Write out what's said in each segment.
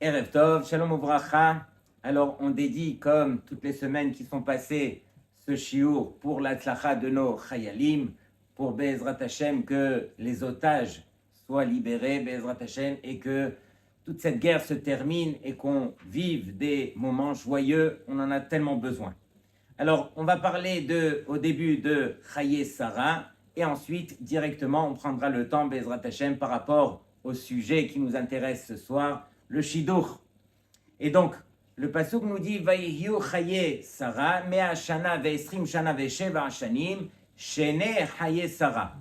Erev Tov, Shalom Uvracha. Alors, on dédie, comme toutes les semaines qui sont passées, ce shiur pour la tzlacha de nos chayalim, pour Be'ezrat Hashem, que les otages soient libérés, Be'ezrat Hashem, et que toute cette guerre se termine et qu'on vive des moments joyeux. On en a tellement besoin. Alors, on va parler au début de Chaye Sarah, et ensuite, directement, on prendra le temps, Be'ezrat Hashem, par rapport au sujet qui nous intéresse ce soir, le Shidur. Et donc, le pasuk nous dit Vayihiu Chaye Sarah, Mea Shana Ve'esrim Shana Ve'sheva Hashanim, Shene Chaye Sarah.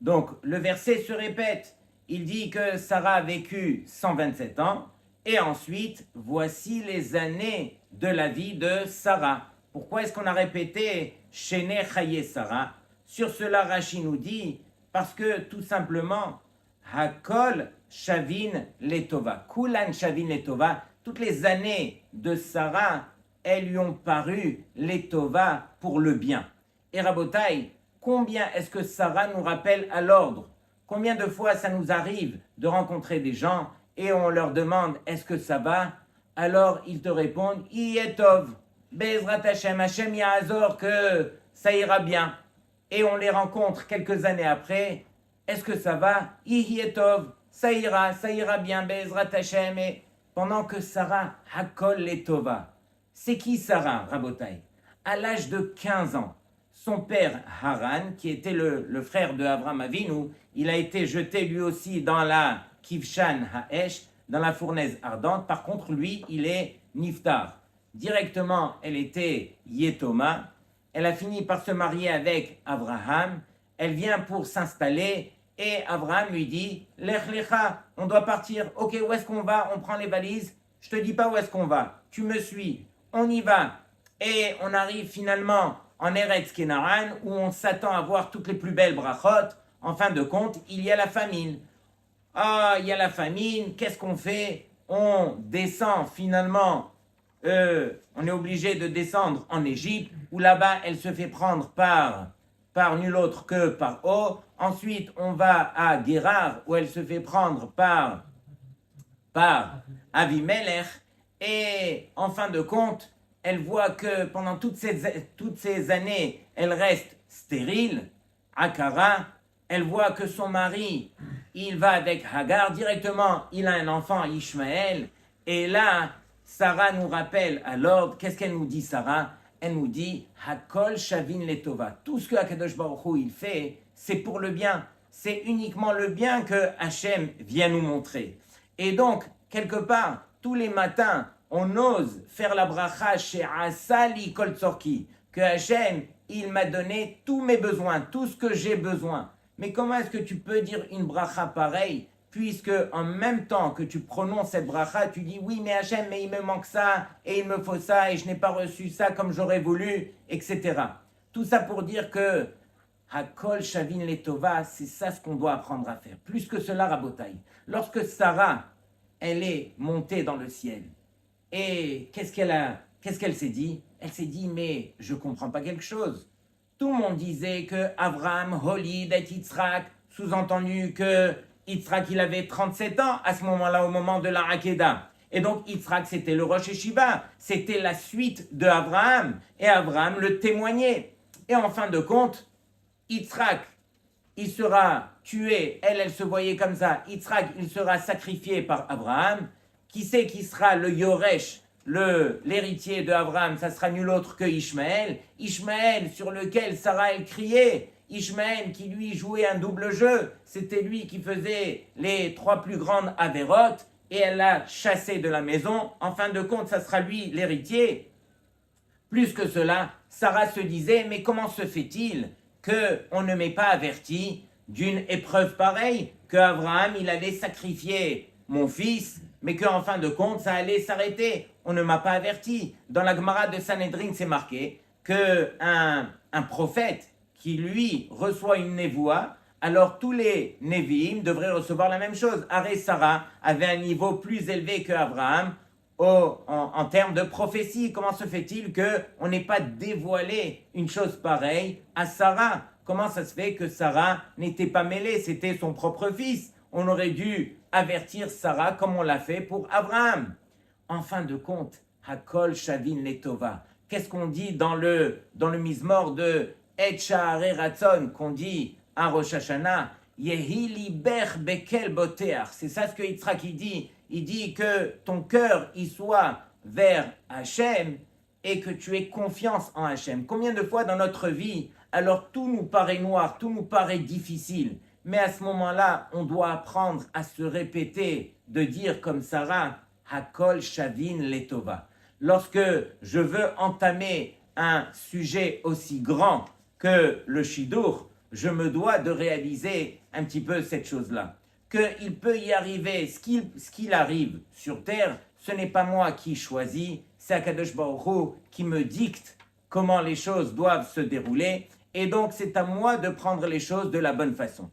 Donc, le verset se répète. Il dit que Sarah a vécu 127 ans, et ensuite, voici les années de la vie de Sarah. Pourquoi est-ce qu'on a répété Shene Chaye Sarah? Sur cela, Rashi nous dit, parce que tout simplement, Hakol Shavin Letova, Kulan Shavin Letova, toutes les années de Sarah, elles lui ont paru Letova pour le bien. Et Rabotai, combien est-ce que Sarah nous rappelle à l'ordre? Combien de fois ça nous arrive de rencontrer des gens et on leur demande est-ce que ça va? Alors ils te répondent Iyetov, Be'ezrat Hashem, Hashem Ya'azor, que ça ira bien. Et on les rencontre quelques années après. Est-ce que ça va? Iyetov, ça ira bien, Be'ezrat Hashem. Et pendant que Sarah Hakol Letova. C'est qui Sarah, Rabotai? À l'âge de 15 ans, son père Haran, qui était le frère de Avraham Avinu, il a été jeté lui aussi dans la Kivshan Ha'esh, dans la fournaise ardente. Par contre, lui, il est Niftar. Directement, elle était Yetoma. Elle a fini par se marier avec Abraham. Elle vient pour s'installer et Abraham lui dit « Lech lecha, on doit partir. Ok, où est-ce qu'on va? On prend les valises. Je te dis pas où est-ce qu'on va. Tu me suis. On y va. » Et on arrive finalement en Eretz Kenaran où on s'attend à voir toutes les plus belles brachot. En fin de compte, il y a la famine. Ah, il y a la famine. Qu'est-ce qu'on fait? On descend finalement. On est obligé de descendre en Égypte, où là-bas, elle se fait prendre par nul autre que par eau. Ensuite, on va à Guérar, où elle se fait prendre par Avimelech. Et en fin de compte, elle voit que pendant toutes ces années, elle reste stérile, Akara. Elle voit que son mari, il va avec Hagar directement, il a un enfant, Ishmaël. Et là, Sarah nous rappelle à l'ordre, qu'est-ce qu'elle nous dit, Sarah? Elle nous dit, Hakol Shavin Letova. Tout ce que Akadosh Baruch Hu, il fait, c'est pour le bien. C'est uniquement le bien que Hachem vient nous montrer. Et donc, quelque part, tous les matins, on ose faire la bracha chez Asali Kol Tzorki, que Hachem, il m'a donné tous mes besoins, tout ce que j'ai besoin. Mais comment est-ce que tu peux dire une bracha pareille, puisque en même temps que tu prononces cette bracha, tu dis oui, mais Hachem, mais il me manque ça, et il me faut ça, et je n'ai pas reçu ça comme j'aurais voulu, etc. Tout ça pour dire que Hakol Shavin Letova, c'est ça ce qu'on doit apprendre à faire. Plus que cela, Rabotai. Lorsque Sarah, elle est montée dans le ciel, et qu'est-ce qu'elle s'est dit? Elle s'est dit, mais je ne comprends pas quelque chose. Tout le monde disait que Abraham, Holid et Yitzhak, sous-entendu que Yitzhak, il avait 37 ans à ce moment-là, au moment de la Hakeda. Et donc Yitzhak, c'était le Rosh Hashiva, c'était la suite de Abraham, et Abraham le témoignait. Et en fin de compte, Yitzhak, il sera tué, elle se voyait comme ça, Yitzhak, il sera sacrifié par Abraham. Qui c'est qui sera le Yoresh, l'héritier de Abraham? Ça sera nul autre que Ishmaël. Ishmaël sur lequel Sarah elle criait. Ishmaël qui lui jouait un double jeu. C'était lui qui faisait les 3 plus grandes avérotes et elle l'a chassé de la maison. En fin de compte, ça sera lui l'héritier. Plus que cela, Sarah se disait, mais comment se fait-il qu'on ne m'ait pas averti d'une épreuve pareille, que Abraham il allait sacrifier mon fils, mais qu'en fin de compte, ça allait s'arrêter. On ne m'a pas averti. Dans la Gemara de Sanhedrin, c'est marqué qu'un prophète qui, lui, reçoit une névoie, alors tous les Névi'im devraient recevoir la même chose. Aré Sarah avait un niveau plus élevé qu'Abraham en termes de prophétie. Comment se fait-il qu'on n'ait pas dévoilé une chose pareille à Sarah? Comment ça se fait que Sarah n'était pas mêlée? C'était son propre fils. On aurait dû avertir Sarah comme on l'a fait pour Abraham. en fin de compte, Hakol Shavin Letova. Qu'est-ce qu'on dit dans le Mizmor de Et Sha'arei Ratzon, qu'on dit à Rosh Hashanah, Yehi liber bekel boteach. C'est ça ce que Yitzhak dit. Il dit que ton cœur y soit vers Hachem et que tu aies confiance en Hachem. Combien de fois dans notre vie, alors tout nous paraît noir, tout nous paraît difficile, mais à ce moment-là, on doit apprendre à se répéter, de dire comme Sarah, Hakol Shavin Letova. Lorsque je veux entamer un sujet aussi grand que le Shidur, je me dois de réaliser un petit peu cette chose-là. Qu'il peut y arriver, ce qu'il arrive sur terre, ce n'est pas moi qui choisis, c'est Akadosh Baruch Hu qui me dicte comment les choses doivent se dérouler, et donc c'est à moi de prendre les choses de la bonne façon.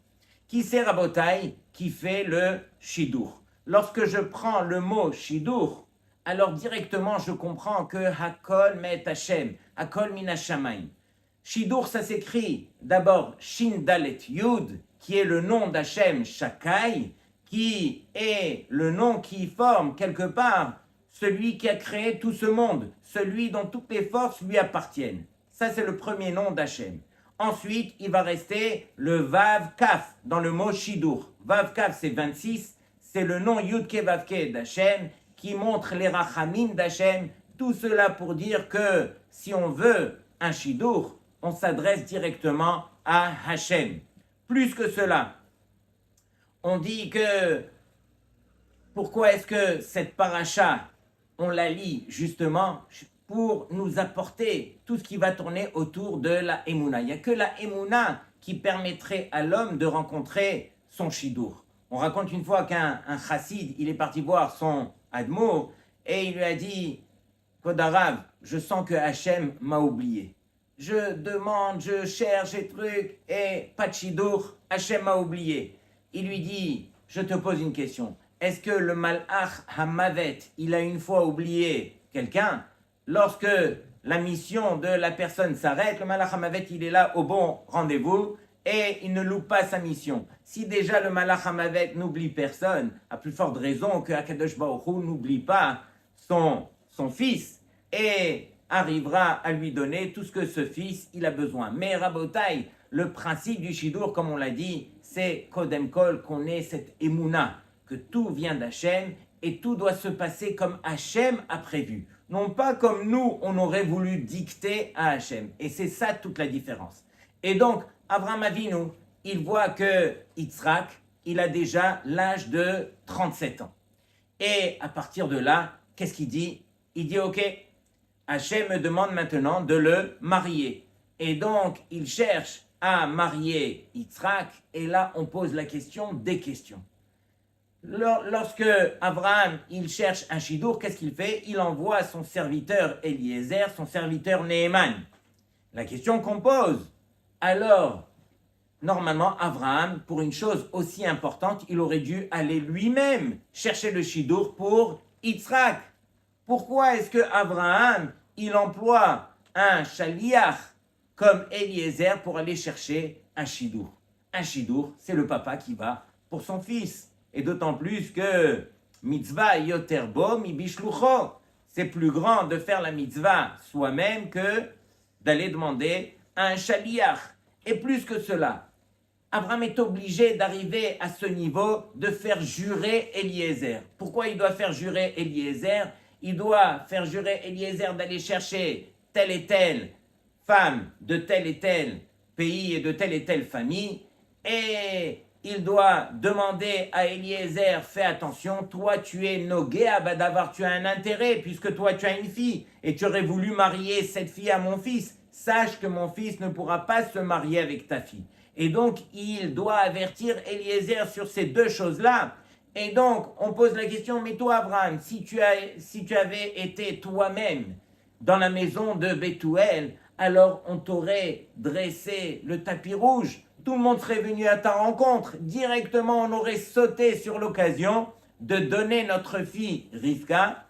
Qui c'est Rabotai qui fait le Shidur? Lorsque je prends le mot Shidur, alors directement je comprends que Hakol Met Hashem, Hakol Min Hashamayim. Shidur, ça s'écrit d'abord Shin Dalet Yud, qui est le nom d'Hachem Shakai, qui est le nom qui forme quelque part celui qui a créé tout ce monde, celui dont toutes les forces lui appartiennent. Ça, c'est le premier nom d'Hachem. Ensuite, il va rester le Vav Kaf dans le mot Shidur. Vav Kaf, c'est 26, c'est le nom Yudke Vavke d'Hachem qui montre les Rachamim d'Hachem. Tout cela pour dire que si on veut un Shidur, on s'adresse directement à Hachem. Plus que cela, on dit que pourquoi est-ce que cette paracha, on la lit justement pour nous apporter tout ce qui va tourner autour de la Emouna. Il n'y a que la Emouna qui permettrait à l'homme de rencontrer son Shidur. On raconte une fois qu'un chassid, il est parti voir son Admour et il lui a dit « Kodarav, je sens que Hachem m'a oublié. Je demande, je cherche des trucs et pas de Shidur, Hachem m'a oublié. » Il lui dit « Je te pose une question. Est-ce que le Malach Hamavet, il a une fois oublié quelqu'un? Lorsque la mission de la personne s'arrête, le Malach Hamavet, il est là au bon rendez-vous et il ne loupe pas sa mission. Si déjà le Malach Hamavet n'oublie personne, à plus forte raison que Akadosh Baruch Hu n'oublie pas son fils et arrivera à lui donner tout ce que ce fils il a besoin. Mais Rabotai, le principe du Shidur, comme on l'a dit, c'est Kodem Kol, qu'on ait cette Emouna, que tout vient d'Hachem et tout doit se passer comme Hachem a prévu. Non pas comme nous, on aurait voulu dicter à Hachem. Et c'est ça toute la différence. Et donc, Abraham Avinu, il voit que Yitzhak, il a déjà l'âge de 37 ans. Et à partir de là, qu'est-ce qu'il dit? Il dit, ok, Hachem me demande maintenant de le marier. Et donc, il cherche à marier Yitzhak. Et là, on pose la question des questions. Lorsque Abraham il cherche un Shidur, qu'est-ce qu'il fait? Il envoie son serviteur Eliezer, son serviteur Neheman. La question qu'on pose, alors, normalement, Abraham, pour une chose aussi importante, il aurait dû aller lui-même chercher le Shidur pour Yitzhak. Pourquoi est-ce que Abraham il emploie un Shaliach comme Eliezer pour aller chercher un Shidur? Un Shidur, c'est le papa qui va pour son fils. Et d'autant plus que mitzvah yoterbo mi bishlucho. C'est plus grand de faire la mitzvah soi-même que d'aller demander un shaliach. Et plus que cela, Abraham est obligé d'arriver à ce niveau de faire jurer Eliezer. Pourquoi il doit faire jurer Eliezer? Il doit faire jurer Eliezer d'aller chercher telle et telle femme de tel et tel pays et de telle et telle famille. Et il doit demander à Eliezer, fais attention, toi tu es nogué à Badavar, tu as un intérêt puisque toi tu as une fille et tu aurais voulu marier cette fille à mon fils. Sache que mon fils ne pourra pas se marier avec ta fille. Et donc il doit avertir Eliezer sur ces deux choses-là. Et donc on pose la question, mais toi Abraham, si tu avais été toi-même dans la maison de Bethuel, alors on t'aurait dressé le tapis rouge. Tout le monde serait venu à ta rencontre. Directement, on aurait sauté sur l'occasion de donner notre fille Rivka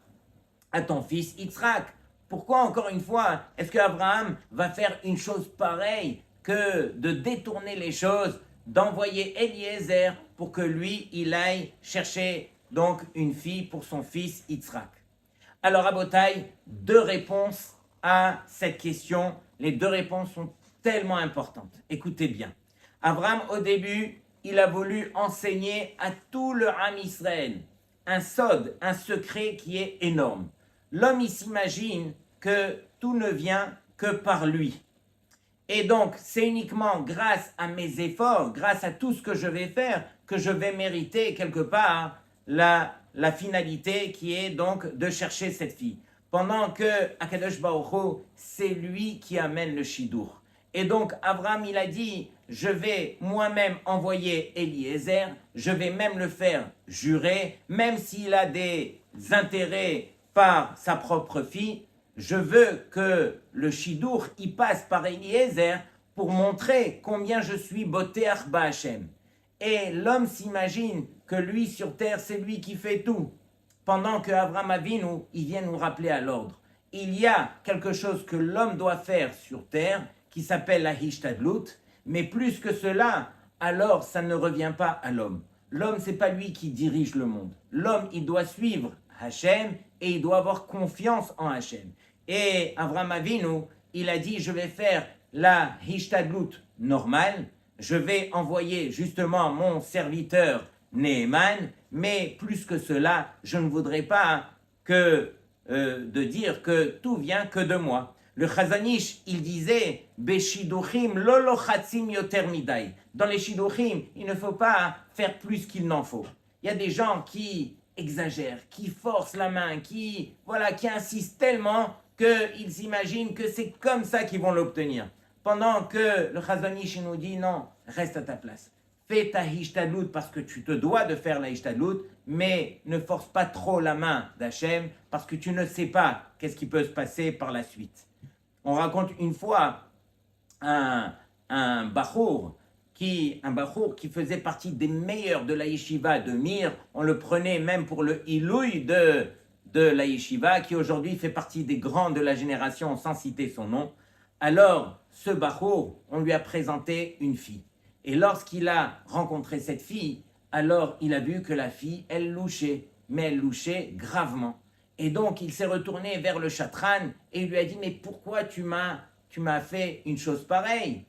à ton fils Yitzhak. Pourquoi, encore une fois, est-ce qu'Abraham va faire une chose pareille que de détourner les choses, d'envoyer Eliezer pour que lui, il aille chercher donc une fille pour son fils Yitzhak? Alors, Rabotai, deux réponses à cette question. Les deux réponses sont tellement importantes. Écoutez bien. Abraham, au début, il a voulu enseigner à tout le Ham Israël un sod, un secret qui est énorme. L'homme, il s'imagine que tout ne vient que par lui. Et donc, c'est uniquement grâce à mes efforts, grâce à tout ce que je vais faire, que je vais mériter quelque part la finalité qui est donc de chercher cette fille. Pendant que Akadosh Baruch Hu, c'est lui qui amène le Shidur. Et donc, Abraham, il a dit, je vais moi-même envoyer Eliezer, je vais même le faire jurer, même s'il a des intérêts par sa propre fille, je veux que le Shidur y passe par Eliezer pour montrer combien je suis Boteach Ba'Hashem. Et l'homme s'imagine que lui sur terre, c'est lui qui fait tout. Pendant que Avraham Avinu, il vient nous rappeler à l'ordre. Il y a quelque chose que l'homme doit faire sur terre qui s'appelle la Hishtadlut, mais plus que cela, alors ça ne revient pas à l'homme. L'homme, c'est pas lui qui dirige le monde. L'homme, il doit suivre Hachem et il doit avoir confiance en Hachem. Et Avraham Avinu, il a dit, je vais faire la Hishtadlut normale, je vais envoyer justement mon serviteur Neheman, mais plus que cela, je ne voudrais pas que de dire que tout vient que de moi. Le Chazanish, il disait, Beshiduchim lolochatzim yoter midai. Dans les shiduchim, il ne faut pas faire plus qu'il n'en faut. Il y a des gens qui exagèrent, qui forcent la main, qui insistent tellement qu'ils s'imaginent que c'est comme ça qu'ils vont l'obtenir. Pendant que le Chazanish nous dit non, reste à ta place. Fais ta hishtadlut parce que tu te dois de faire la hishtadlut, mais ne force pas trop la main d'Hachem parce que tu ne sais pas qu'est-ce qui peut se passer par la suite. On raconte une fois un bachour qui faisait partie des meilleurs de la yeshiva de Mir. On le prenait même pour le ilouï de la yeshiva, qui aujourd'hui fait partie des grands de la génération sans citer son nom. Alors, ce bachour, on lui a présenté une fille. Et lorsqu'il a rencontré cette fille, alors il a vu que la fille, elle louchait, mais elle louchait gravement. Et donc, il s'est retourné vers le chatran et il lui a dit, mais pourquoi tu m'as fait une chose pareille?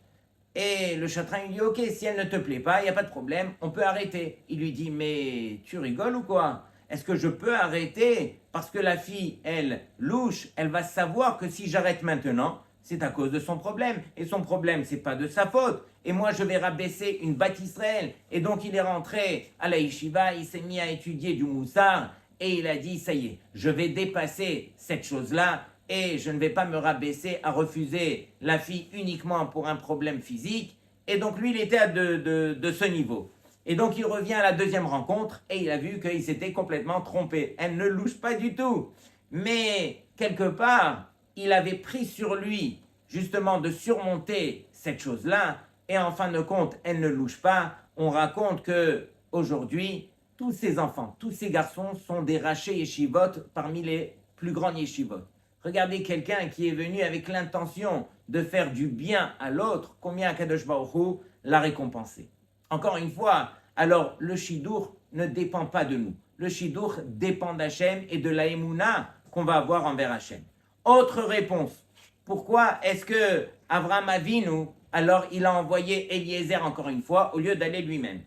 Et le chatran lui dit, ok, si elle ne te plaît pas, il n'y a pas de problème, on peut arrêter. Il lui dit, mais tu rigoles ou quoi? Est-ce que je peux arrêter? Parce que la fille, elle louche, elle va savoir que si j'arrête maintenant, c'est à cause de son problème. Et son problème, c'est pas de sa faute. Et moi, je vais rabaisser une Bat Israël. Et donc, il est rentré à la yeshiva, il s'est mis à étudier du moussard. Et il a dit, ça y est, je vais dépasser cette chose-là. Et je ne vais pas me rabaisser à refuser la fille uniquement pour un problème physique. Et donc, lui, il était de ce niveau. Et donc, il revient à la deuxième rencontre. Et il a vu qu'il s'était complètement trompé. Elle ne louche pas du tout. Mais, quelque part, il avait pris sur lui, justement, de surmonter cette chose-là. Et en fin de compte, elle ne louche pas. On raconte que aujourd'hui, tous ces enfants, tous ces garçons sont des rachés yeshivot parmi les plus grands yeshivot. Regardez quelqu'un qui est venu avec l'intention de faire du bien à l'autre, combien Akadosh Baruch Hu l'a récompensé. Encore une fois, alors le shidur ne dépend pas de nous. Le shidur dépend d'Hachem et de la émouna qu'on va avoir envers Hachem. Autre réponse. Pourquoi est-ce que Avraham Avinu, alors il a envoyé Eliezer encore une fois au lieu d'aller lui-même?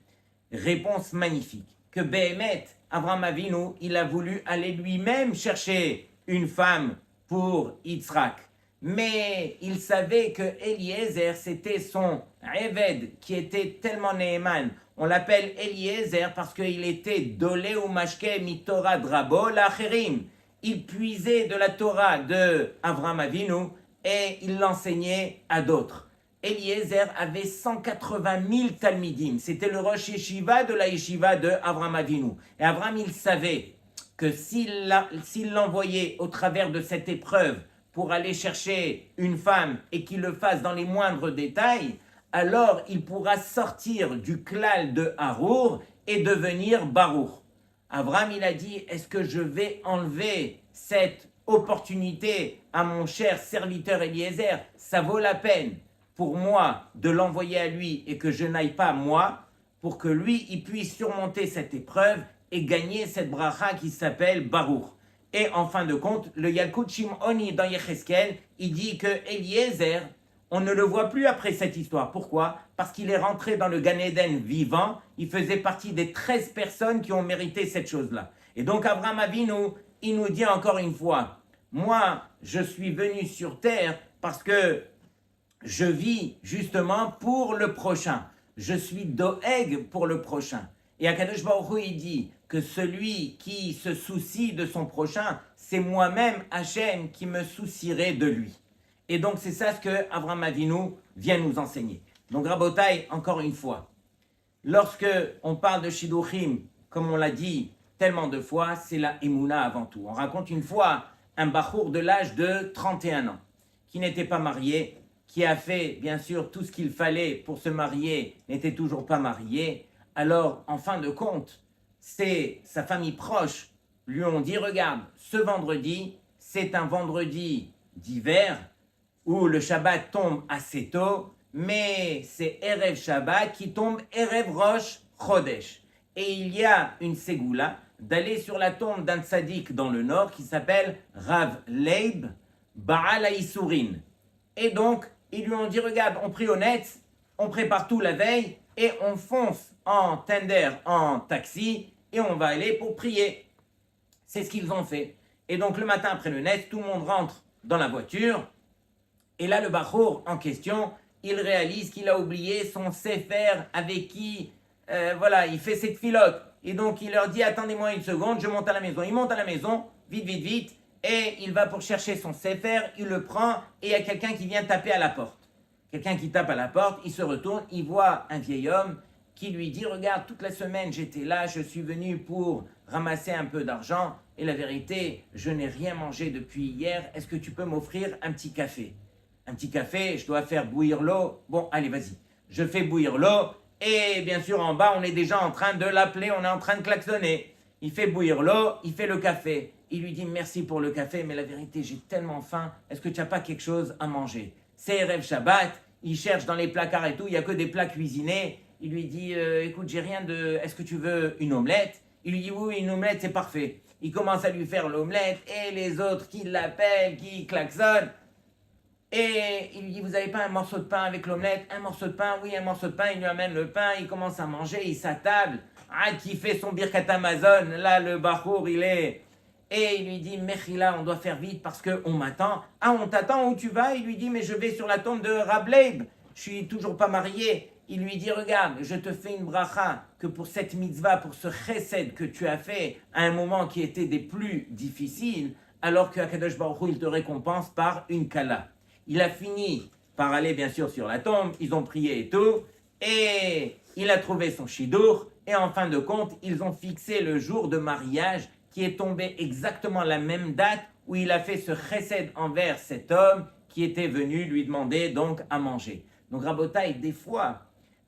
Réponse magnifique. Que Béhémet, Avraham Avinu, il a voulu aller lui-même chercher une femme pour Yitzhak. Mais il savait que Eliezer, c'était son Eved, qui était tellement Neheman. On l'appelle Eliezer parce qu'il était Dolé ou Mashke mitora drabo l'acherim. Il puisait de la Torah de Avraham Avinu et il l'enseignait à d'autres. Eliezer avait 180 000 talmidim. C'était le rosh yeshiva de la yeshiva de Avraham Avinu. Et Avraham, il savait que s'il l'envoyait au travers de cette épreuve pour aller chercher une femme et qu'il le fasse dans les moindres détails, alors il pourra sortir du klal de Harour et devenir Baruch. Avraham, il a dit, est-ce que je vais enlever cette opportunité à mon cher serviteur Eliezer? Ça vaut la peine pour moi de l'envoyer à lui et que je n'aille pas moi, pour que lui, il puisse surmonter cette épreuve et gagner cette bracha qui s'appelle Baruch. Et en fin de compte, le Yalkut Shimoni dans Yecheskel, il dit que Eliezer, on ne le voit plus après cette histoire. Pourquoi? Parce qu'il est rentré dans le Gan Eden vivant. Il faisait partie des 13 personnes qui ont mérité cette chose-là. Et donc Abraham Avinu, il nous dit encore une fois, moi, je suis venu sur terre parce que je vis justement pour le prochain. Je suis doeg pour le prochain. Et Akadosh Baruch Hu, il dit que celui qui se soucie de son prochain, c'est moi-même, Hachem, qui me soucierai de lui. Et donc, c'est ça ce que Abraham Avinu vient nous enseigner. Donc, Rabotai, encore une fois, lorsque on parle de Shidduchim, comme on l'a dit tellement de fois, c'est la Emouna avant tout. On raconte une fois un bachour de l'âge de 31 ans, qui n'était pas marié, qui a fait, bien sûr, tout ce qu'il fallait pour se marier, n'était toujours pas marié. Alors, en fin de compte, c'est sa famille proche lui ont dit, regarde, ce vendredi, c'est un vendredi d'hiver, où le Shabbat tombe assez tôt, mais c'est Erev Shabbat qui tombe Erev Rosh Chodesh. Et il y a une ségoula d'aller sur la tombe d'un tzaddik dans le nord qui s'appelle Rav Leib Baal HaIsourin. Et donc, ils lui ont dit, regarde, on prie honnête, on prépare tout la veille et on fonce en tender, en taxi et on va aller pour prier. C'est ce qu'ils ont fait. Et donc, le matin après le net, tout le monde rentre dans la voiture. Et là, le Bachour en question, il réalise qu'il a oublié son sefer avec qui, il fait cette filote. Et donc, il leur dit, attendez-moi une seconde, je monte à la maison. Il monte à la maison, vite, vite, vite, et il va pour chercher son sefer, il le prend, et il y a quelqu'un qui vient taper à la porte. Quelqu'un qui tape à la porte, il se retourne, il voit un vieil homme qui lui dit, regarde, toute la semaine, j'étais là, je suis venu pour ramasser un peu d'argent, et la vérité, je n'ai rien mangé depuis hier, est-ce que tu peux m'offrir un petit café? Un petit café, je dois faire bouillir l'eau. Bon, allez, vas-y. Je fais bouillir l'eau. Et bien sûr, en bas, on est déjà en train de l'appeler, on est en train de klaxonner. Il fait bouillir l'eau, il fait le café. Il lui dit merci pour le café, mais la vérité, j'ai tellement faim. Est-ce que tu n'as pas quelque chose à manger? C'est Erev Shabbat. Il cherche dans les placards et tout. Il n'y a que des plats cuisinés. Il lui dit écoute, j'ai rien de. Est-ce que tu veux une omelette? Il lui dit oui, une omelette, c'est parfait. Il commence à lui faire l'omelette et les autres qui l'appellent, qui klaxonnent. Et il lui dit, vous n'avez pas un morceau de pain avec l'omelette? Un morceau de pain? Oui, un morceau de pain. Il lui amène le pain, il commence à manger, il s'attable. Ah, qui fait son birkat Amazon. Là, le bachour, il est... Et il lui dit, Mechila, on doit faire vite parce qu'on m'attend. Ah, on t'attend, où tu vas? Il lui dit, mais je vais sur la tombe de Rav Leib. Je suis toujours pas marié. Il lui dit, regarde, je te fais une bracha que pour cette mitzvah, pour ce chesed que tu as fait à un moment qui était des plus difficiles, alors que Akadosh Baruch Hu, il te récompense par une kala. Il a fini par aller bien sûr sur la tombe, ils ont prié et tout, et il a trouvé son shidur, et en fin de compte, ils ont fixé le jour de mariage qui est tombé exactement la même date où il a fait ce chesed envers cet homme qui était venu lui demander donc à manger. Donc Rabotai, des fois,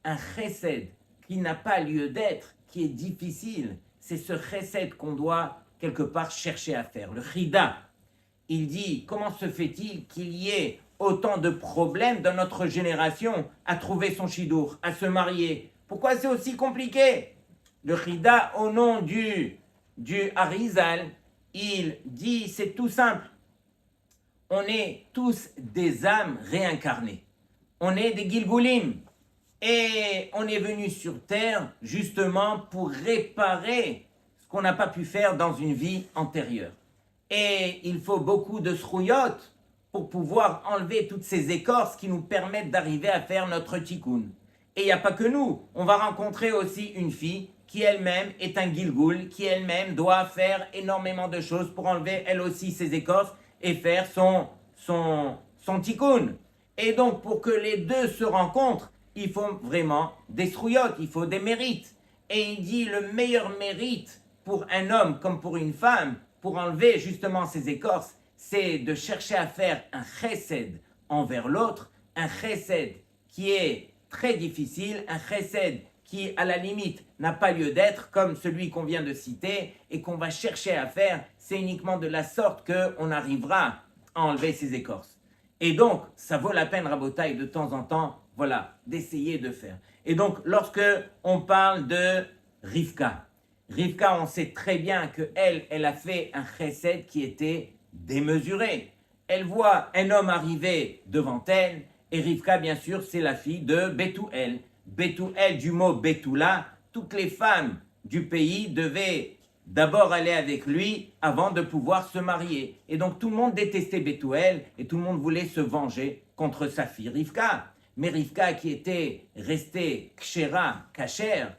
un chesed qui n'a pas lieu d'être, qui est difficile, c'est ce chesed qu'on doit quelque part chercher à faire. Le chida, il dit, comment se fait-il qu'il y ait autant de problèmes dans notre génération à trouver son shidur, à se marier? Pourquoi c'est aussi compliqué? Le chida, au nom du Harizal, il dit, c'est tout simple. On est tous des âmes réincarnées. On est des Gilgulim. Et on est venu sur terre justement pour réparer ce qu'on n'a pas pu faire dans une vie antérieure. Et il faut beaucoup de srouyot pour pouvoir enlever toutes ces écorces qui nous permettent d'arriver à faire notre tikkun. Et il n'y a pas que nous. On va rencontrer aussi une fille qui elle-même est un gilgoul, qui elle-même doit faire énormément de choses pour enlever elle aussi ses écorces et faire son tikkun. Et donc pour que les deux se rencontrent, il faut vraiment des srouyot, il faut des mérites. Et il dit le meilleur mérite pour un homme comme pour une femme, pour enlever justement ces écorces, c'est de chercher à faire un chesed envers l'autre, un chesed qui est très difficile, un chesed qui, à la limite, n'a pas lieu d'être, comme celui qu'on vient de citer, et qu'on va chercher à faire, c'est uniquement de la sorte qu'on arrivera à enlever ces écorces. Et donc, ça vaut la peine, Rabotai, de temps en temps, d'essayer de faire. Et donc, lorsque on parle de Rivka, Rivka, on sait très bien qu'elle a fait un chesed qui était démesuré. Elle voit un homme arriver devant elle, et Rivka, bien sûr, c'est la fille de Bethuel. Bethuel, du mot Betula, toutes les femmes du pays devaient d'abord aller avec lui avant de pouvoir se marier. Et donc tout le monde détestait Bethuel et tout le monde voulait se venger contre sa fille Rivka. Mais Rivka, qui était restée kshera, kashère,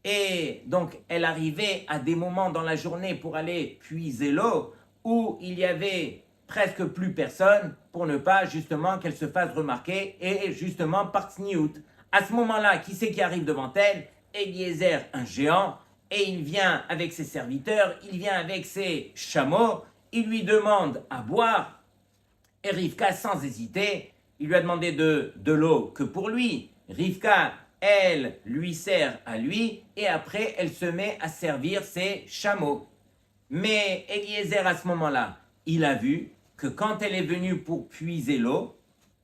et donc elle arrivait à des moments dans la journée pour aller puiser l'eau où il y avait presque plus personne pour ne pas justement qu'elle se fasse remarquer et justement par tsniout. À ce moment-là, qui c'est qui arrive devant elle? Eliezer, un géant, et il vient avec ses serviteurs, il vient avec ses chameaux, il lui demande à boire, et Rivka, sans hésiter, il lui a demandé de l'eau que pour lui. Rivka, elle lui sert à lui, et après, elle se met à servir ses chameaux. Mais Eliezer, à ce moment-là, il a vu que quand elle est venue pour puiser l'eau,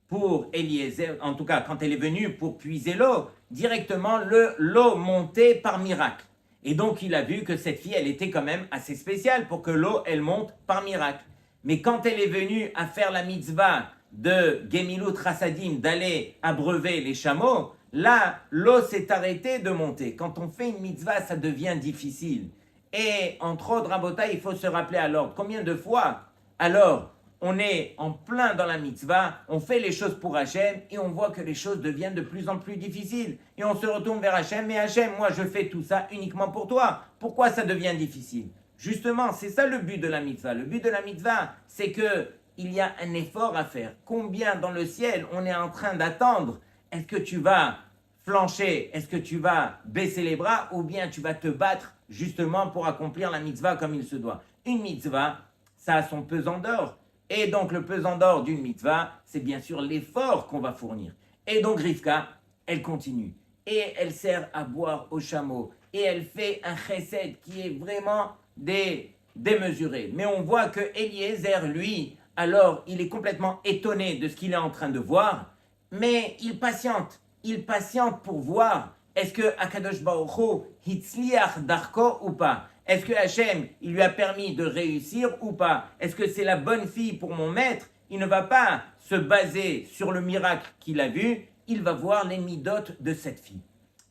pour Eliezer, en tout cas, quand elle est venue pour puiser l'eau, directement, l'eau montait par miracle. Et donc, il a vu que cette fille, elle était quand même assez spéciale pour que l'eau, elle monte par miracle. Mais quand elle est venue à faire la mitzvah de Gemilut Rasadim, d'aller abreuver les chameaux, là, l'eau s'est arrêtée de monter. Quand on fait une mitzvah, ça devient difficile. Et entre autres, Rabotai, il faut se rappeler à l'ordre. Combien de fois, alors, on est en plein dans la mitzvah, on fait les choses pour Hachem et on voit que les choses deviennent de plus en plus difficiles. Et on se retourne vers Hachem, mais Hachem, moi je fais tout ça uniquement pour toi. Pourquoi ça devient difficile? Justement, c'est ça le but de la mitzvah. Le but de la mitzvah, c'est qu'il y a un effort à faire. Combien dans le ciel on est en train d'attendre? Est-ce que tu vas flancher? Est-ce que tu vas baisser les bras? Ou bien tu vas te battre justement pour accomplir la mitzvah comme il se doit? Une mitzvah, ça a son pesant d'or. Et donc le pesant d'or d'une mitzvah, c'est bien sûr l'effort qu'on va fournir. Et donc Rivka, elle continue. Et elle sert à boire aux chameaux. Et elle fait un chesed qui est vraiment démesuré. Mais on voit que Eliezer, lui, alors il est complètement étonné de ce qu'il est en train de voir. Mais il patiente. Il patiente pour voir est-ce que Akadosh Baruch Hu hitzliach darko ou pas. Est-ce que Hachem, il lui a permis de réussir ou pas? Est-ce que c'est la bonne fille pour mon maître? Il ne va pas se baser sur le miracle qu'il a vu, il va voir les midotes de cette fille.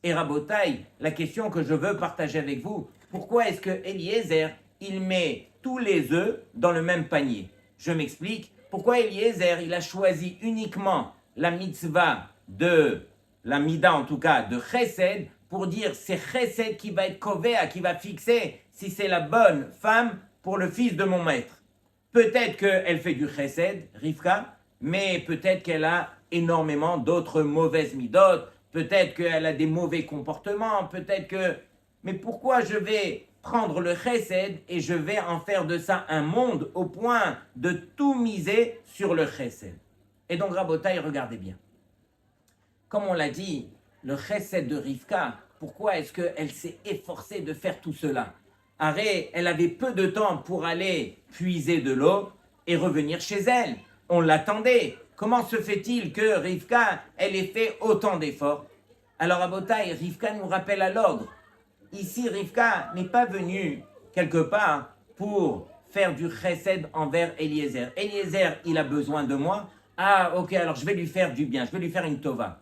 Et Rabotai, la question que je veux partager avec vous, pourquoi est-ce que Eliezer, il met tous les œufs dans le même panier? Je m'explique. Pourquoi Eliezer, il a choisi uniquement la mitzvah de, la mida en tout cas, de Chesed, pour dire c'est Chesed qui va être Kovea, qui va fixer si c'est la bonne femme pour le fils de mon maître. Peut-être qu'elle fait du Chesed, Rivka, mais peut-être qu'elle a énormément d'autres mauvaises midotes, peut-être qu'elle a des mauvais comportements, peut-être que... Mais pourquoi je vais prendre le Chesed et je vais en faire de ça un monde au point de tout miser sur le Chesed? Et donc Rabotai, regardez bien. Comme on l'a dit, le chesed de Rivka, pourquoi est-ce qu'elle s'est efforcée de faire tout cela? Arrête, elle avait peu de temps pour aller puiser de l'eau et revenir chez elle. On l'attendait. Comment se fait-il que Rivka, elle ait fait autant d'efforts? Alors à Botaï, Rivka nous rappelle à l'ordre. Ici, Rivka n'est pas venue quelque part pour faire du chesed envers Eliezer. Eliezer, il a besoin de moi. Ah, ok, alors je vais lui faire du bien, je vais lui faire une tova.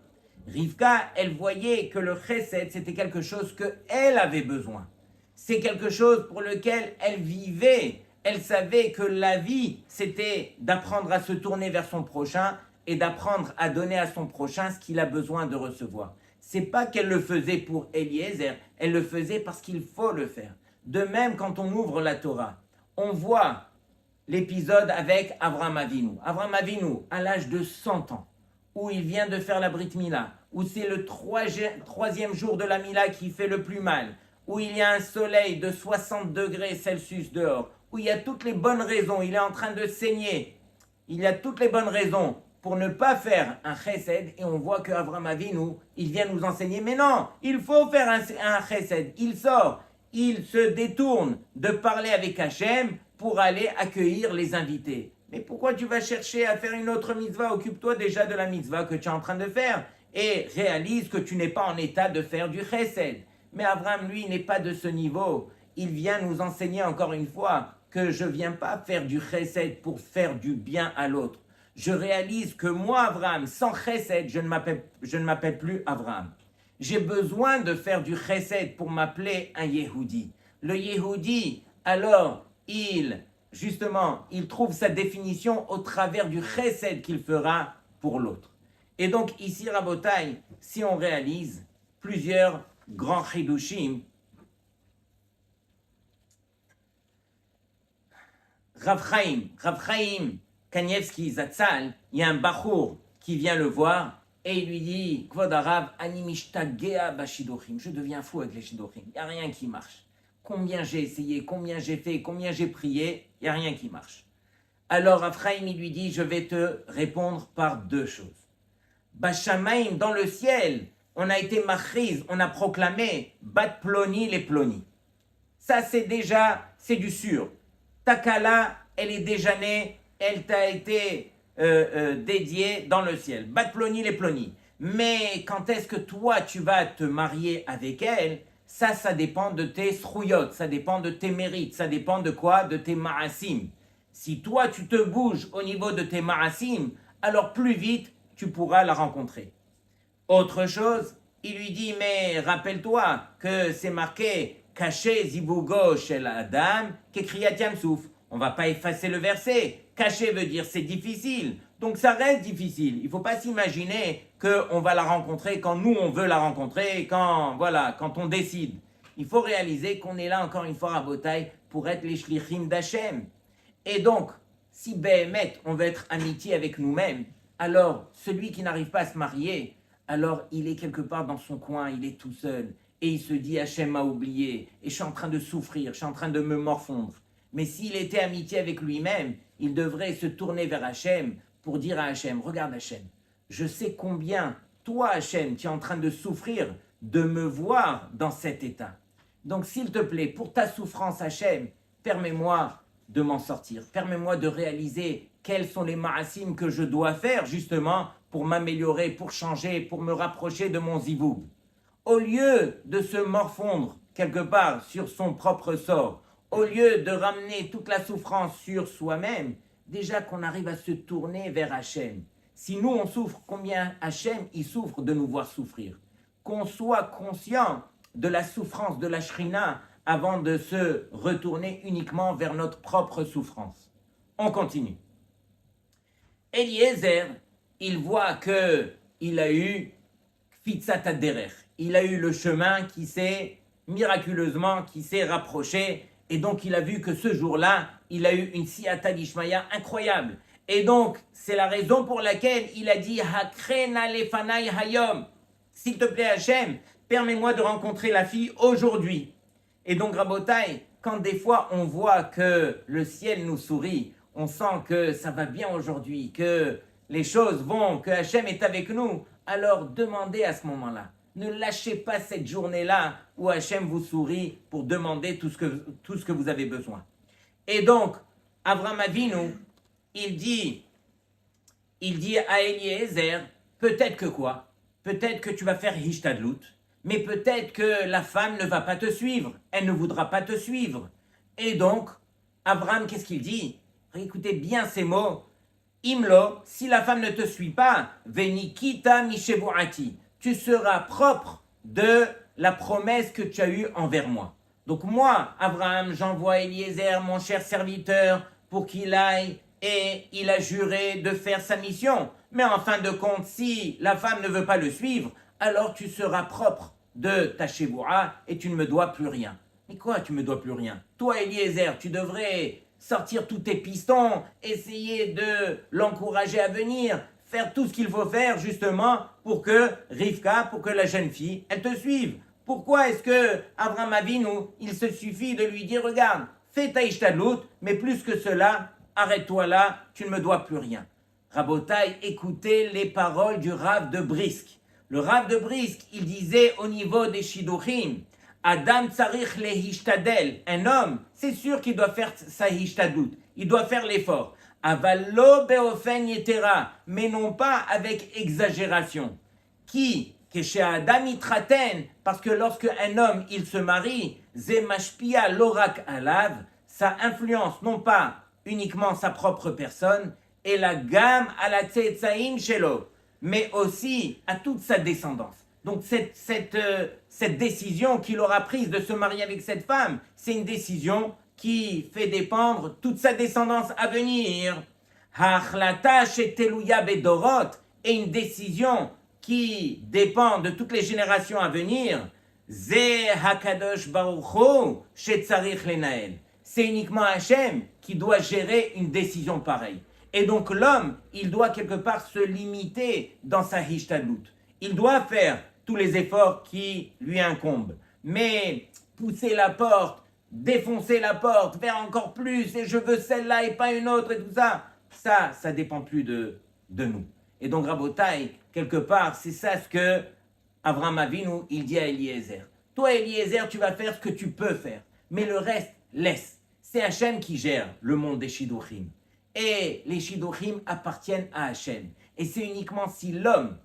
Rivka, elle voyait que le chesed, c'était quelque chose qu'elle avait besoin. C'est quelque chose pour lequel elle vivait. Elle savait que la vie, c'était d'apprendre à se tourner vers son prochain et d'apprendre à donner à son prochain ce qu'il a besoin de recevoir. C'est pas qu'elle le faisait pour Eliezer, elle le faisait parce qu'il faut le faire. De même, quand on ouvre la Torah, on voit l'épisode avec Avraham Avinu. Avraham Avinu, à l'âge de 100 ans, où il vient de faire la Brit Mila, où c'est le troisième jour de la Mila qui fait le plus mal, où il y a un soleil de 60 degrés Celsius dehors, où il y a toutes les bonnes raisons, il est en train de saigner, il y a toutes les bonnes raisons pour ne pas faire un chesed, et on voit que Avraham Avinu, il vient nous enseigner, mais non, il faut faire un chesed. Il sort, il se détourne de parler avec Hachem pour aller accueillir les invités. Mais pourquoi tu vas chercher à faire une autre mitzvah? Occupe-toi déjà de la mitzvah que tu es en train de faire et réalise que tu n'es pas en état de faire du chesed. Mais Abraham, lui, n'est pas de ce niveau. Il vient nous enseigner encore une fois que je ne viens pas faire du chesed pour faire du bien à l'autre. Je réalise que moi, Abraham, sans chesed, je ne m'appelle plus Abraham. J'ai besoin de faire du chesed pour m'appeler un Yehudi. Le Yehudi, alors, il trouve sa définition au travers du chesed qu'il fera pour l'autre. Et donc ici, Rabotai, si on réalise plusieurs grands chidushim, Rav Chaim Kanievski Zatzal, il y a un bachour qui vient le voir et il lui dit « Kvod Arav, ani mishtagea bashidochim » je deviens fou avec les shidochim, il n'y a rien qui marche. Combien j'ai essayé, combien j'ai fait, combien j'ai prié, il n'y a rien qui marche. Alors Rav Chaim, il lui dit « Je vais te répondre par deux choses. Bashamaim, dans le ciel, on a été machriz, on a proclamé Bat Ploni les Ploni. Ça c'est du sûr. Ta kala, elle est déjà née, elle t'a été dédiée dans le ciel. Bat Ploni les Ploni. Mais quand est-ce que toi tu vas te marier avec elle, ça dépend de tes srouyot, ça dépend de tes mérites, ça dépend de quoi? De tes ma'asim. Si toi tu te bouges au niveau de tes ma'asim, alors plus vite tu pourras la rencontrer. Autre chose, il lui dit, mais rappelle-toi que c'est marqué caché zibugo shel adam kekriyat yamsouf. On ne va pas effacer le verset. Caché veut dire c'est difficile. Donc ça reste difficile. Il ne faut pas s'imaginer qu'on va la rencontrer quand nous on veut la rencontrer, quand on décide. Il faut réaliser qu'on est là encore une fois à Botaï pour être les shlichim d'Hachem. Et donc, si Béhémet, on veut être amitié avec nous-mêmes, alors celui qui n'arrive pas à se marier, alors il est quelque part dans son coin, il est tout seul. Et il se dit, Hachem m'a oublié, et je suis en train de souffrir, je suis en train de me morfondre. Mais s'il était amitié avec lui-même, il devrait se tourner vers Hachem pour dire à Hachem, regarde Hachem, je sais combien, toi Hachem, tu es en train de souffrir de me voir dans cet état. Donc s'il te plaît, pour ta souffrance Hachem, permets-moi de m'en sortir, permets-moi de réaliser quels sont les ma'asim que je dois faire justement pour m'améliorer, pour changer, pour me rapprocher de mon zivoug. Au lieu de se morfondre quelque part sur son propre sort, au lieu de ramener toute la souffrance sur soi-même, déjà qu'on arrive à se tourner vers Hachem. Si nous on souffre, combien Hachem il souffre de nous voir souffrir. Qu'on soit conscient de la souffrance de la Shrina avant de se retourner uniquement vers notre propre souffrance. On continue. Eliezer, il voit qu'il a eu Kfitzat Haderech. Il a eu le chemin qui s'est miraculeusement rapproché. Et donc, il a vu que ce jour-là, il a eu une siyata d'Ishmaïa incroyable. Et donc, c'est la raison pour laquelle il a dit Hakrena lefanai hayom. S'il te plaît, Hachem, permets-moi de rencontrer la fille aujourd'hui. Et donc, Rabotai, quand des fois on voit que le ciel nous sourit, on sent que ça va bien aujourd'hui, que les choses vont, que Hachem est avec nous, alors demandez à ce moment-là. Ne lâchez pas cette journée-là où Hachem vous sourit pour demander tout ce que vous avez besoin. Et donc, Avraham Avinu, il dit à Eliezer, peut-être que quoi? Peut-être que tu vas faire Hishtadlut, mais peut-être que la femme ne va pas te suivre, elle ne voudra pas te suivre. Et donc, Abraham, qu'est-ce qu'il dit? Écoutez bien ces mots. Imlo, si la femme ne te suit pas, Venikita Mishevuati, tu seras propre de la promesse que tu as eue envers moi. Donc moi, Abraham, j'envoie Eliezer, mon cher serviteur, pour qu'il aille et il a juré de faire sa mission. Mais en fin de compte, si la femme ne veut pas le suivre, alors tu seras propre de ta chevoura et tu ne me dois plus rien. Mais quoi, tu me dois plus rien? Toi, Eliezer, tu devrais sortir tous tes pistons, essayer de l'encourager à venir, faire tout ce qu'il faut faire justement pour que Rivka, pour que la jeune fille, elle te suive. Pourquoi est-ce que Avraham Avinu, il se suffit de lui dire, regarde, fais ta ishtadlut, mais plus que cela, arrête-toi là, tu ne me dois plus rien. Rabotai, écoutez les paroles du Rav de Brisk. Le Rav de Brisk, il disait au niveau des Shiduchim, Adam tsarich le hishtadel, un homme, c'est sûr qu'il doit faire sa hishtadlut, il doit faire l'effort. Avallo beofen yetera, mais non pas avec exagération. Qui Keshe Adam itraten, parce que lorsque un homme il se marie, ze mashpia lorak alav, ça influence non pas uniquement sa propre personne, et la gamme à la tzetzaim shelo, mais aussi à toute sa descendance. Donc cette décision qu'il aura prise de se marier avec cette femme, c'est une décision qui fait dépendre toute sa descendance à venir. Ha'achlata sheteluya bedorot, et une décision qui dépend de toutes les générations à venir. Ze hakadosh baruch hu shetzarich lenael. C'est uniquement Hachem qui doit gérer une décision pareille. Et donc l'homme, il doit quelque part se limiter dans sa hishtadlut. Il doit faire tous les efforts qui lui incombent. Mais pousser la porte, défoncer la porte, faire encore plus, et je veux celle-là et pas une autre, et tout ça, ça dépend plus de nous. Et donc Rabotai, quelque part, c'est ça ce que Avraham Avinu, il dit à Eliezer. Toi, Eliezer, tu vas faire ce que tu peux faire, mais le reste, laisse. C'est Hachem qui gère le monde des Shidduchim. Et les Shidduchim appartiennent à Hachem. Et c'est uniquement si l'homme,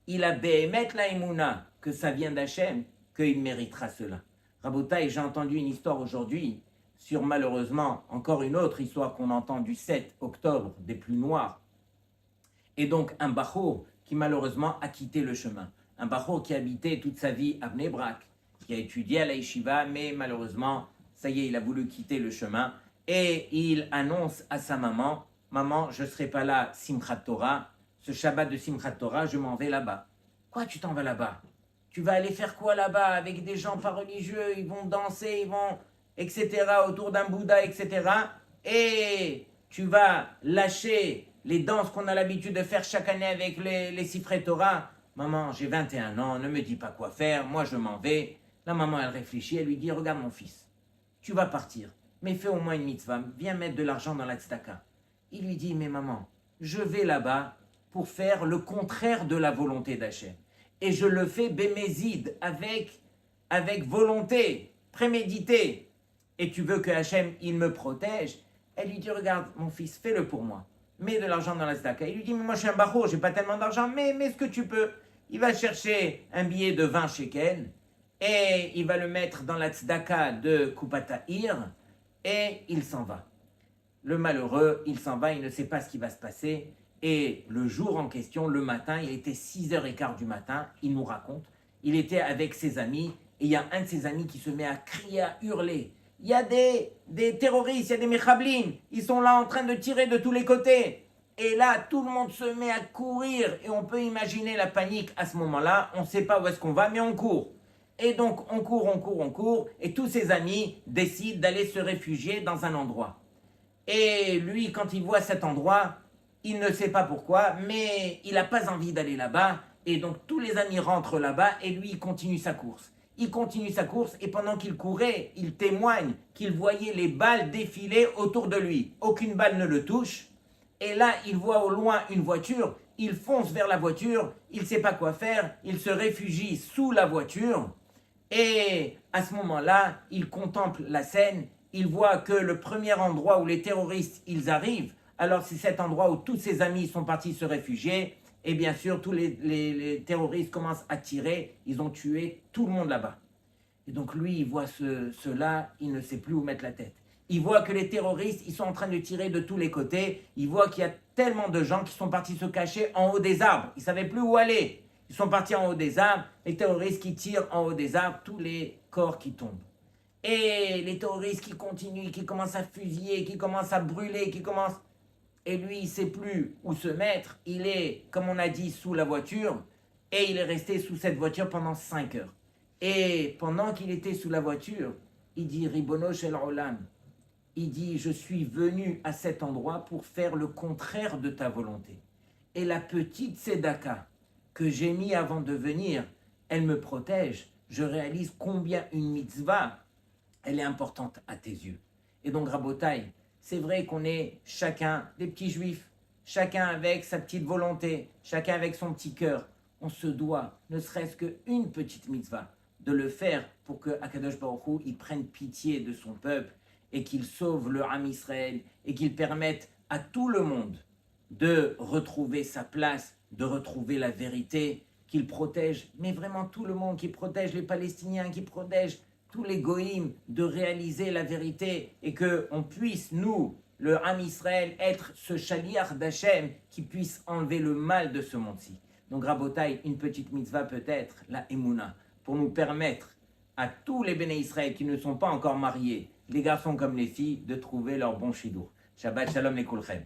il a Behemet la Emouna, que ça vient d'Hachem, qu'il méritera cela. Rabotai, j'ai entendu une histoire aujourd'hui sur, malheureusement, encore une autre histoire qu'on entend du 7 octobre, des plus noirs. Et donc un Bachour qui malheureusement a quitté le chemin. Un Bachour qui habitait toute sa vie à Bnei Brak, qui a étudié à la Yeshiva, mais malheureusement, ça y est, il a voulu quitter le chemin. Et il annonce à sa maman, « Maman, je ne serai pas là, Simchat Torah, ce Shabbat de Simchat Torah, je m'en vais là-bas. » « Quoi, tu t'en vas là-bas? Tu vas aller faire quoi là-bas avec des gens pas religieux? Ils vont danser, ils vont, etc., autour d'un Bouddha, etc. Et tu vas lâcher les danses qu'on a l'habitude de faire chaque année avec les Sifrei Torah. Maman, j'ai 21 ans, ne me dis pas quoi faire, moi je m'en vais. » La maman, elle réfléchit, elle lui dit, regarde mon fils, tu vas partir, mais fais au moins une mitzvah, viens mettre de l'argent dans la tzedaka. Il lui dit, mais maman, je vais là-bas pour faire le contraire de la volonté d'Hachem. Et je le fais bémézide, avec volonté, prémédité. Et tu veux que Hachem, il me protège? Elle lui dit, regarde mon fils, fais-le pour moi. Mets de l'argent dans la tzedaka. Il lui dit, mais moi je suis un bachot, j'ai pas tellement d'argent, mais mets ce que tu peux. Il va chercher un billet de 20 shekels et il va le mettre dans la tzedaka de Kupataïr et il s'en va. Le malheureux, il s'en va, il ne sait pas ce qui va se passer. Et le jour en question, le matin, il était 6h15 du matin, il nous raconte, il était avec ses amis et il y a un de ses amis qui se met à crier, à hurler. Il y a des terroristes, il y a des mechablines, ils sont là en train de tirer de tous les côtés. Et là, tout le monde se met à courir et on peut imaginer la panique à ce moment-là. On ne sait pas où est-ce qu'on va, mais on court. Et donc, on court, et tous ses amis décident d'aller se réfugier dans un endroit. Et lui, quand il voit cet endroit, il ne sait pas pourquoi, mais il n'a pas envie d'aller là-bas. Et donc, tous les amis rentrent là-bas et lui, il continue sa course. Il continue sa course et pendant qu'il courait, il témoigne qu'il voyait les balles défiler autour de lui. Aucune balle ne le touche. Et là, il voit au loin une voiture. Il fonce vers la voiture. Il ne sait pas quoi faire. Il se réfugie sous la voiture. Et à ce moment-là, il contemple la scène. Il voit que le premier endroit où les terroristes, ils arrivent, alors c'est cet endroit où tous ses amis sont partis se réfugier. Et bien sûr, tous les terroristes commencent à tirer. Ils ont tué tout le monde là-bas. Et donc lui, il voit cela, il ne sait plus où mettre la tête. Il voit que les terroristes, ils sont en train de tirer de tous les côtés. Il voit qu'il y a tellement de gens qui sont partis se cacher en haut des arbres. Ils ne savaient plus où aller. Ils sont partis en haut des arbres. Les terroristes qui tirent en haut des arbres, tous les corps qui tombent. Et les terroristes qui continuent, qui commencent à fusiller, qui commencent à brûler, qui commencent... Et lui, il ne sait plus où se mettre. Il est, comme on a dit, sous la voiture. Et il est resté sous cette voiture pendant 5 heures. Et pendant qu'il était sous la voiture, il dit, Ribono shel Olam. Il dit, je suis venu à cet endroit pour faire le contraire de ta volonté. Et la petite tzedaka que j'ai mis avant de venir, elle me protège. Je réalise combien une mitzvah, elle est importante à tes yeux. Et donc, Rabotai, c'est vrai qu'on est chacun des petits juifs, chacun avec sa petite volonté, chacun avec son petit cœur. On se doit, ne serait-ce qu'une petite mitzvah, de le faire pour que Akadosh Baruch Hu, il prenne pitié de son peuple et qu'il sauve le Ham Israël et qu'il permette à tout le monde de retrouver sa place, de retrouver la vérité, qu'il protège, mais vraiment tout le monde, qu'il protège les Palestiniens, qu'il protège tous les goïms, de réaliser la vérité et qu'on puisse, nous, le Ham Israël, être ce shaliach d'Hachem qui puisse enlever le mal de ce monde-ci. Donc, Rabotai, une petite mitzvah peut-être, la Emouna, pour nous permettre à tous les béné Israël qui ne sont pas encore mariés, les garçons comme les filles, de trouver leur bon chidour. Shabbat shalom les kulchem.